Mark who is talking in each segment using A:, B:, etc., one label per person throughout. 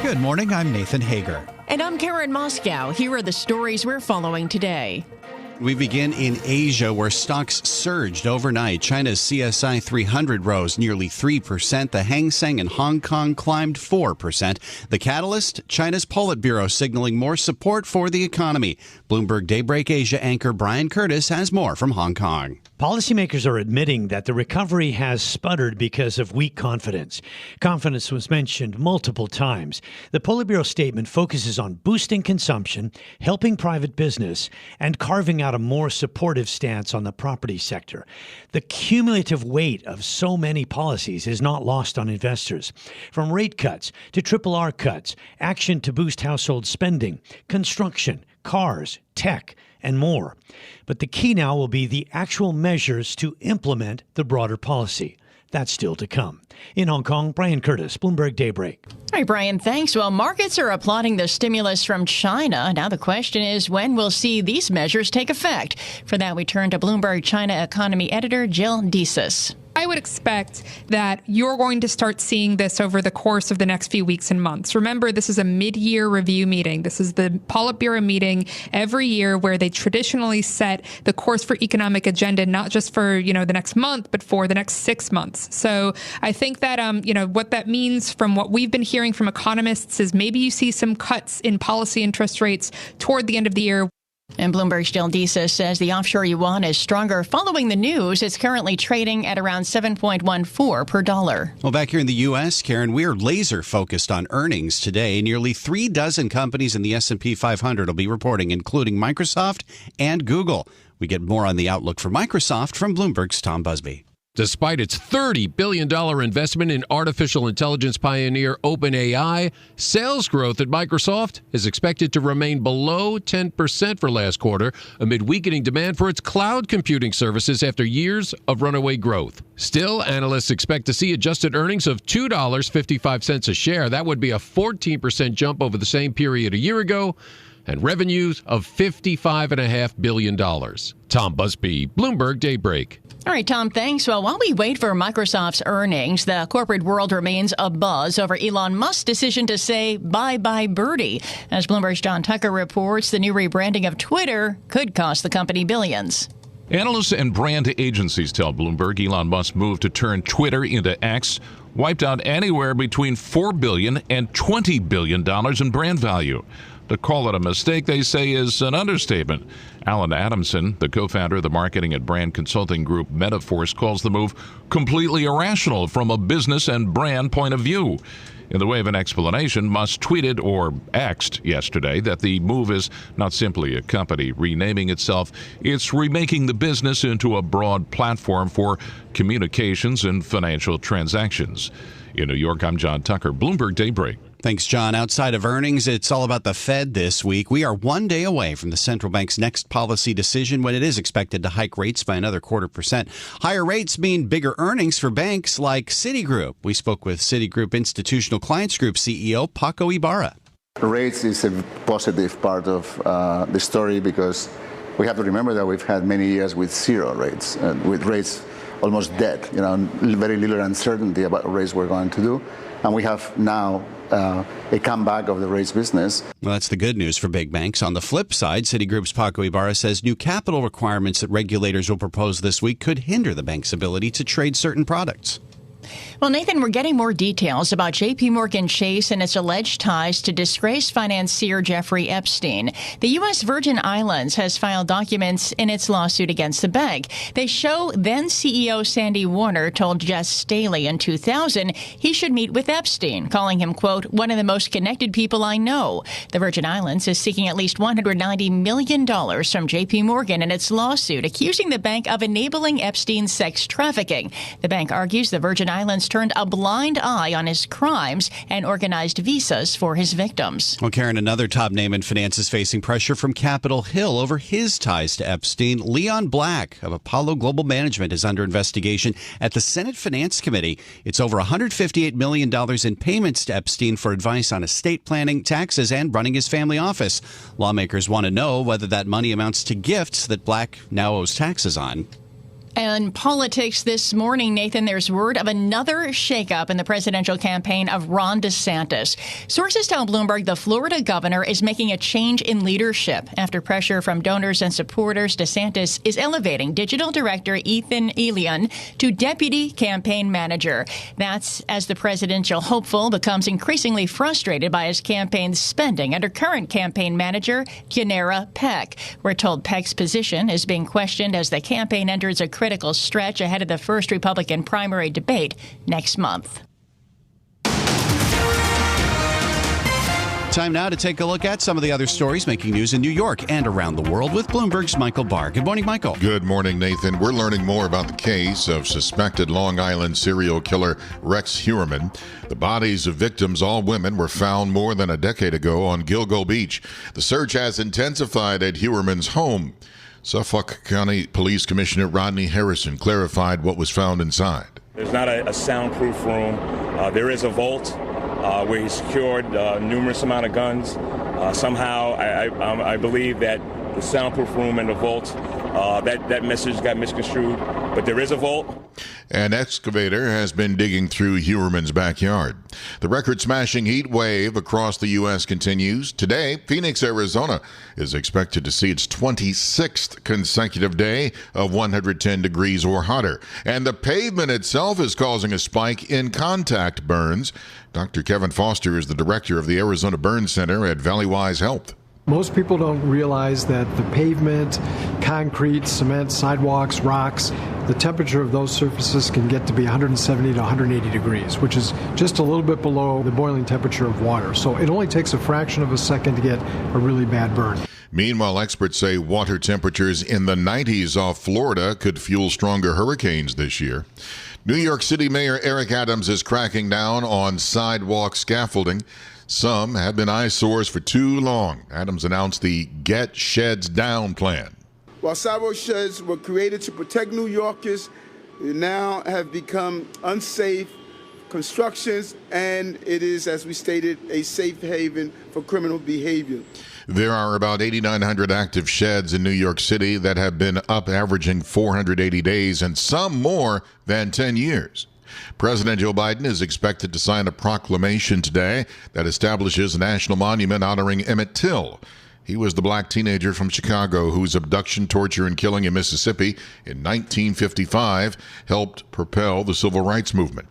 A: Good morning, I'm Nathan Hager.
B: And I'm Karen Moscow. Here are the stories we're following today.
A: We begin in Asia, where stocks surged overnight. China's CSI 300 rose nearly 3%. The Hang Seng in Hong Kong climbed 4%. The catalyst, China's Politburo signaling more support for the economy. Bloomberg Daybreak Asia anchor Brian Curtis has more from Hong Kong.
C: Policymakers are admitting that the recovery has sputtered because of weak confidence. Confidence was mentioned multiple times. The Politburo statement focuses on boosting consumption, helping private business, and carving out a more supportive stance on the property sector. The cumulative weight of so many policies is not lost on investors. From rate cuts to RRR cuts, action to boost household spending, construction, cars, tech, and more. But the key now will be the actual measures to implement the broader policy. That's still to come. In Hong Kong, Brian Curtis, Bloomberg Daybreak.
B: All right, Brian, thanks. Well, markets are applauding the stimulus from China. Now the question is, when we'll see these measures take effect? For that, we turn to Bloomberg China economy editor Jill DeSantis.
D: I would expect that you're going to start seeing this over the course of the next few weeks and months. Remember, this is a mid-year review meeting. This is the Politburo meeting every year where they traditionally set the course for economic agenda, not just for, the next month, but for the next 6 months. So I think that, what that means from what we've been hearing from economists is maybe you see some cuts in policy interest rates toward the end of the year.
B: And Bloomberg's Jill DeSantis says the offshore yuan is stronger following the news. It's currently trading at around 7.14 per dollar.
A: Well, back here in the U.S., Karen, we're laser focused on earnings today. Nearly 3 dozen companies in the S&P 500 will be reporting, including Microsoft and Google. We get more on the outlook for Microsoft from Bloomberg's Tom Busby.
E: Despite its $30 billion investment in artificial intelligence pioneer OpenAI, sales growth at Microsoft is expected to remain below 10% for last quarter amid weakening demand for its cloud computing services after years of runaway growth. Still, analysts expect to see adjusted earnings of $2.55 a share. That would be a 14% jump over the same period a year ago, and revenues of $55.5 billion. Tom Busby, Bloomberg Daybreak.
B: All right, Tom, thanks. Well, while we wait for Microsoft's earnings, the corporate world remains abuzz over Elon Musk's decision to say bye-bye Birdie. As Bloomberg's John Tucker reports, the new rebranding of Twitter could cost the company billions.
F: Analysts and brand agencies tell Bloomberg Elon Musk's move to turn Twitter into X wiped out anywhere between $4 billion and $20 billion in brand value. To call it a mistake, they say, is an understatement. Alan Adamson, the co-founder of the marketing and brand consulting group Metaforce, calls the move completely irrational from a business and brand point of view. In the way of an explanation, Musk tweeted or X'd yesterday that the move is not simply a company renaming itself, it's remaking the business into a broad platform for communications and financial transactions. In New York, I'm John Tucker, Bloomberg Daybreak.
A: Thanks, John. Outside of earnings, it's all about the Fed this week. We are 1 day away from the central bank's next policy decision when it is expected to hike rates by another 0.25%. Higher rates mean bigger earnings for banks like Citigroup. We spoke with Citigroup Institutional Clients Group CEO Paco Ibarra.
G: Rates is a positive part of the story because we have to remember that we've had many years with zero rates, with rates almost dead, very little uncertainty about what rates we're going to do. And we have now a comeback of the rates business.
A: Well, that's the good news for big banks. On the flip side, Citigroup's Paco Ibarra says new capital requirements that regulators will propose this week could hinder the bank's ability to trade certain products.
B: Well, Nathan, we're getting more details about JPMorgan Chase and its alleged ties to disgraced financier Jeffrey Epstein. The U.S. Virgin Islands has filed documents in its lawsuit against the bank. They show then-CEO Sandy Warner told Jess Staley in 2000 he should meet with Epstein, calling him, quote, one of the most connected people I know. The Virgin Islands is seeking at least $190 million from JPMorgan in its lawsuit, accusing the bank of enabling Epstein's sex trafficking. The bank argues the Virgin Islands turned a blind eye on his crimes and organized visas for his victims.
A: Well, Karen, another top name in finance is facing pressure from Capitol Hill over his ties to Epstein. Leon Black of Apollo Global Management is under investigation at the Senate Finance Committee. It's over $158 million in payments to Epstein for advice on estate planning, taxes, and running his family office. Lawmakers want to know whether that money amounts to gifts that Black now owes taxes on.
B: And politics this morning, Nathan, there's word of another shakeup in the presidential campaign of Ron DeSantis. Sources tell Bloomberg the Florida governor is making a change in leadership. After pressure from donors and supporters, DeSantis is elevating digital director Ethan Elion to deputy campaign manager. That's as the presidential hopeful becomes increasingly frustrated by his campaign's spending under current campaign manager Kinnara Peck. We're told Peck's position is being questioned as the campaign enters a critical stretch ahead of the first Republican primary debate next month.
A: Time now to take a look at some of the other stories making news in New York and around the world with Bloomberg's Michael Barr. Good morning, Michael.
H: Good morning, Nathan. We're learning more about the case of suspected Long Island serial killer Rex Heuermann. The bodies of victims, all women, were found more than a decade ago on Gilgo Beach. The search has intensified at Heuermann's home. Suffolk County Police Commissioner Rodney Harrison clarified what was found inside.
I: There's not a soundproof room. There is a vault where he secured numerous amount of guns. Somehow, I believe that the soundproof room and the vault, that message got misconstrued. But there is a vault.
H: An excavator has been digging through Heuermann's backyard. The record-smashing heat wave across the U.S. continues. Today, Phoenix, Arizona is expected to see its 26th consecutive day of 110 degrees or hotter. And the pavement itself is causing a spike in contact burns. Dr. Kevin Foster is the director of the Arizona Burn Center at Valleywise Health.
J: Most people don't realize that the pavement, concrete, cement, sidewalks, rocks, the temperature of those surfaces can get to be 170 to 180 degrees, which is just a little bit below the boiling temperature of water. So it only takes a fraction of a second to get a really bad burn.
H: Meanwhile, experts say water temperatures in the 90s off Florida could fuel stronger hurricanes this year. New York City Mayor Eric Adams is cracking down on sidewalk scaffolding. Some have been eyesores for too long. Adams announced the Get Sheds Down plan.
K: While sidewalk sheds were created to protect New Yorkers, they now have become unsafe constructions, and it is, as we stated, a safe haven for criminal behavior.
H: There are about 8,900 active sheds in New York City that have been up averaging 480 days and some more than 10 years. President Joe Biden is expected to sign a proclamation today that establishes a national monument honoring Emmett Till. He was the black teenager from Chicago whose abduction, torture, and killing in Mississippi in 1955 helped propel the civil rights movement.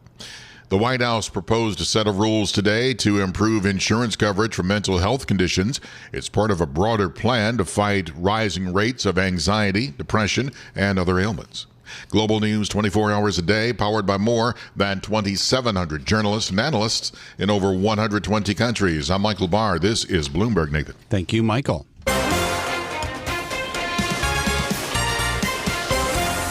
H: The White House proposed a set of rules today to improve insurance coverage for mental health conditions. It's part of a broader plan to fight rising rates of anxiety, depression, and other ailments. Global news 24 hours a day, powered by more than 2,700 journalists and analysts in over 120 countries. I'm Michael Barr. This is Bloomberg, Nathan.
A: Thank you, Michael.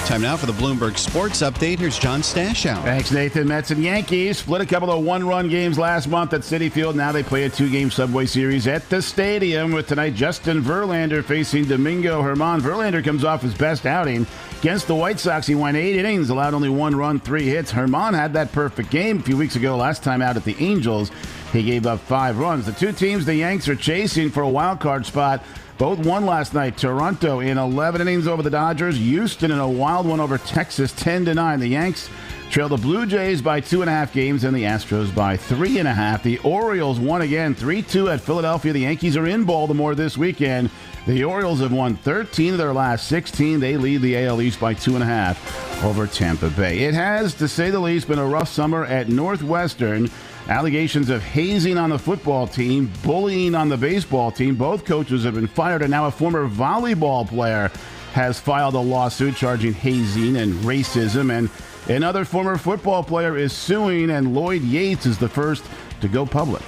A: Time now for the Bloomberg Sports Update. Here's John Stashow.
L: Thanks, Nathan. Mets and Yankees split a couple of one-run games last month at Citi Field. Now they play a two-game Subway Series at the stadium with tonight Justin Verlander facing Domingo Germán. Verlander comes off his best outing against the White Sox. He went 8 innings, allowed only 1 run, 3 hits. Germán had that perfect game a few weeks ago, last time out at the Angels. He gave up 5 runs. The two teams the Yanks are chasing for a wild card spot both won last night. Toronto in 11 innings over the Dodgers. Houston in a wild one over Texas, 10-9. The Yanks trail the Blue Jays by 2.5 games and the Astros by 3.5. The Orioles won again, 3-2 at Philadelphia. The Yankees are in Baltimore this weekend. The Orioles have won 13 of their last 16. They lead the AL East by 2.5 over Tampa Bay. It has, to say the least, been a rough summer at Northwestern. Allegations of hazing on the football team, bullying on the baseball team. Both coaches have been fired, and now a former volleyball player has filed a lawsuit charging hazing and racism. And another former football player is suing, and Lloyd Yates is the first to go public.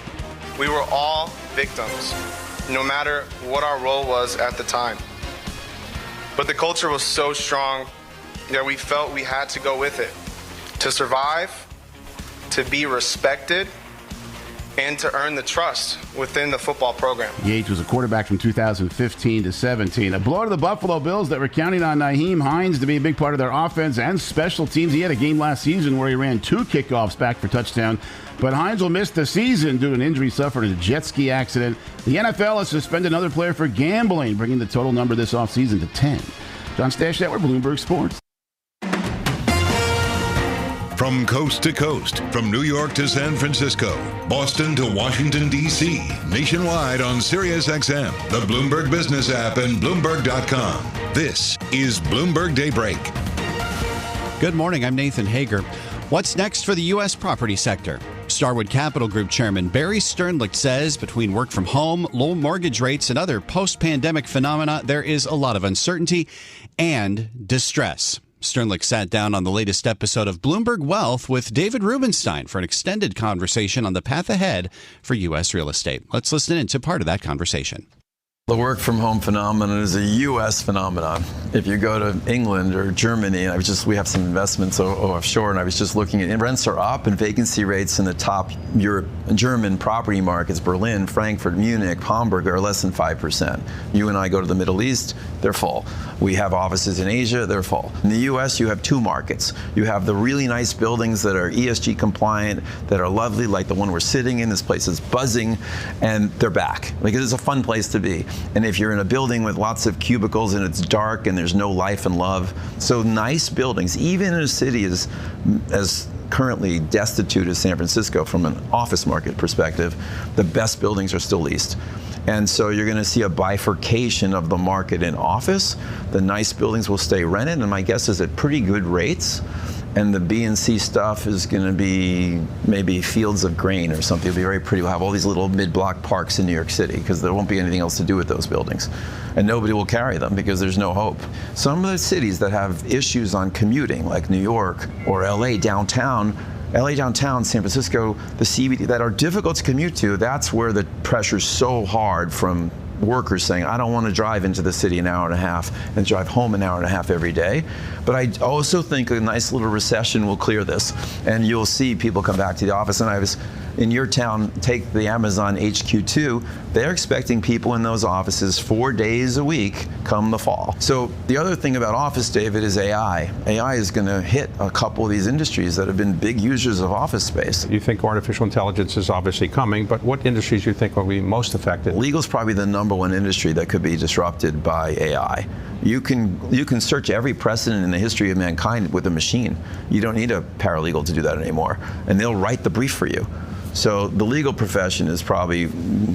M: We were all victims, no matter what our role was at the time. But the culture was so strong that we felt we had to go with it to survive, to be respected, and to earn the trust within the football program.
L: Yates was a quarterback from 2015 to 17. A blow to the Buffalo Bills that were counting on Nyheim Hines to be a big part of their offense and special teams. He had a game last season where he ran 2 kickoffs back for touchdown, but Hines will miss the season due to an injury suffered in a jet ski accident. The NFL has suspended another player for gambling, bringing the total number this offseason to 10. John Stashett, we're Bloomberg Sports.
N: From coast to coast, from New York to San Francisco, Boston to Washington, D.C., nationwide on SiriusXM, the Bloomberg Business app, and Bloomberg.com. This is Bloomberg Daybreak.
A: Good morning. I'm Nathan Hager. What's next for the U.S. property sector? Starwood Capital Group Chairman Barry Sternlicht says between work from home, low mortgage rates, and other post-pandemic phenomena, there is a lot of uncertainty and distress. Sternlicht sat down on the latest episode of Bloomberg Wealth with David Rubenstein for an extended conversation on the path ahead for U.S. real estate. Let's listen into part of that conversation.
O: The work from home phenomenon is a U.S. phenomenon. If you go to England or Germany, and we have some investments offshore, and I was just looking at rents are up and vacancy rates in the top German property markets, Berlin, Frankfurt, Munich, Hamburg, are less than 5%. You and I go to the Middle East, they're full. We have offices in Asia, they're full. In the U.S., you have two markets. You have the really nice buildings that are ESG compliant, that are lovely, like the one we're sitting in. This place is buzzing, and they're back. Like, it is a fun place to be. And if you're in a building with lots of cubicles and it's dark and there's no life and love, so nice buildings, even in a city as currently destitute as San Francisco from an office market perspective, the best buildings are still leased. And so you're going to see a bifurcation of the market in office. The nice buildings will stay rented, and my guess is at pretty good rates. And the B and C stuff is going to be maybe fields of grain or something. It'll be very pretty. We'll have all these little mid-block parks in New York City because there won't be anything else to do with those buildings. And nobody will carry them because there's no hope. Some of the cities that have issues on commuting, like New York or LA downtown, San Francisco, the CBD, that are difficult to commute to, that's where the pressure's so hard from workers saying, I don't want to drive into the city an hour and a half and drive home an hour and a half every day. But I also think a nice little recession will clear this, and you'll see people come back to the office. And I was in your town, take the Amazon HQ2, they're expecting people in those offices 4 days a week come the fall. So the other thing about office, David, is AI. AI is going to hit a couple of these industries that have been big users of office space.
P: You think artificial intelligence is obviously coming, but what industries do you think will be most affected?
O: Legal is probably the number one industry that could be disrupted by AI. You can search every precedent in the history of mankind with a machine. You don't need a paralegal to do that anymore, and they'll write the brief for you. So the legal profession is probably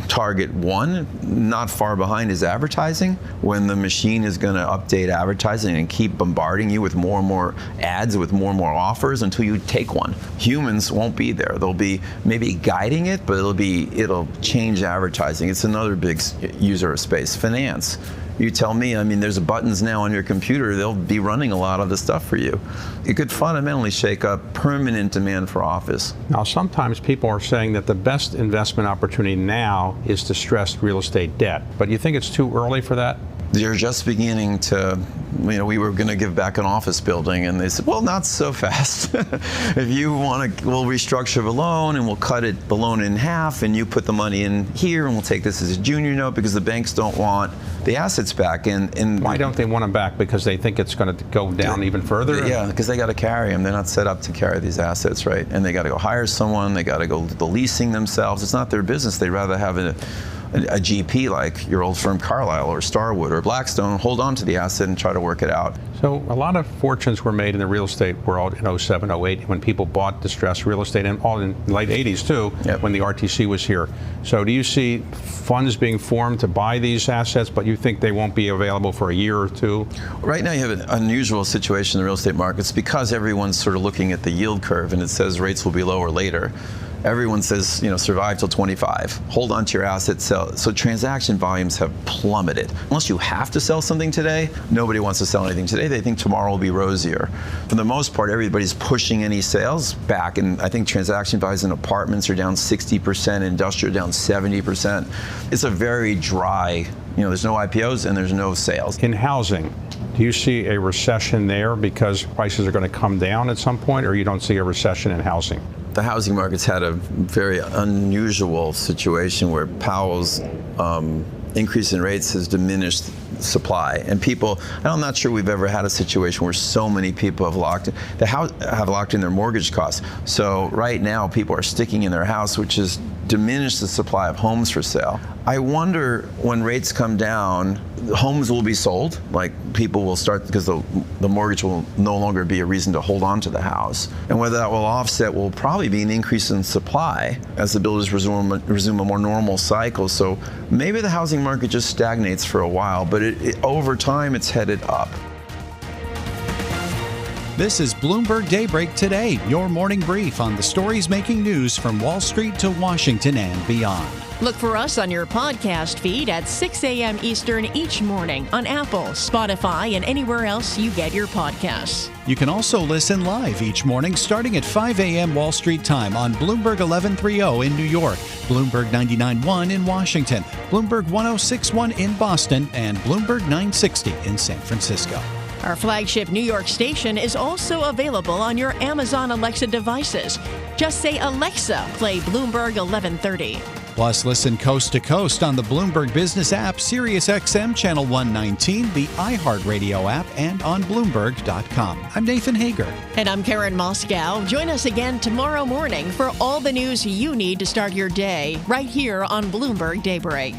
O: target one. Not far behind is advertising, when the machine is going to update advertising and keep bombarding you with more and more ads, with more and more offers until you take one. Humans won't be there. They'll be maybe guiding it, but it'll change advertising. It's another big user of space. Finance. You tell me, there's buttons now on your computer, they'll be running a lot of the stuff for you. It could fundamentally shake up permanent demand for office.
P: Now, sometimes people are saying that the best investment opportunity now is distressed real estate debt, but you think it's too early for that?
O: They're just beginning to, we were going to give back an office building, and they said, well, not so fast. If you want to, we'll restructure the loan, and we'll cut the loan in half, and you put the money in here, and we'll take this as a junior note because the banks don't want the assets back. And
P: why don't they want them back? Because they think it's going to go down even further?
O: Yeah, because they got to carry them. They're not set up to carry these assets, right? And they got to go hire someone. They got to go the leasing themselves. It's not their business. They'd rather have a GP like your old firm Carlyle or Starwood or Blackstone hold on to the asset and try to work it out.
P: So a lot of fortunes were made in the real estate world in 07, 08 when people bought distressed real estate, and all in the late 80s too, yep, when the RTC was here. So do you see funds being formed to buy these assets, but you think they won't be available for a year or two?
O: Right now you have an unusual situation in the real estate markets because everyone's sort of looking at the yield curve and it says rates will be lower later. Everyone says, survive till 25. Hold on to your assets, sell. So transaction volumes have plummeted. Unless you have to sell something today, nobody wants to sell anything today. They think tomorrow will be rosier. For the most part, everybody's pushing any sales back, and I think transaction values in apartments are down 60%, industrial down 70%. It's a very dry, there's no IPOs and there's no sales.
P: In housing, do you see a recession there because prices are going to come down at some point, or you don't see a recession in housing?
O: The housing market's had a very unusual situation where Powell's increase in rates has diminished supply, and I'm not sure we've ever had a situation where so many people have locked in their mortgage costs. So right now people are sticking in their house, which has diminished the supply of homes for sale. I wonder when rates come down, homes will be sold. Like people will start because the mortgage will no longer be a reason to hold on to the house. And whether that will offset will probably be an increase in supply as the builders resume a more normal cycle. So maybe the housing market just stagnates for a while, but over time it's headed up.
A: This is Bloomberg Daybreak Today, your morning brief on the stories making news from Wall Street to Washington and beyond.
Q: Look for us on your podcast feed at 6 a.m. Eastern each morning on Apple, Spotify, and anywhere else you get your podcasts.
A: You can also listen live each morning starting at 5 a.m. Wall Street time on Bloomberg 1130 in New York, Bloomberg 99.1 in Washington, Bloomberg 106.1 in Boston, and Bloomberg 960 in San Francisco.
Q: Our flagship New York station is also available on your Amazon Alexa devices. Just say, Alexa, play Bloomberg 1130.
A: Plus, listen coast to coast on the Bloomberg Business app, SiriusXM Channel 119, the iHeartRadio app, and on Bloomberg.com. I'm Nathan Hager.
Q: And I'm Karen Moscow. Join us again tomorrow morning for all the news you need to start your day right here on Bloomberg Daybreak.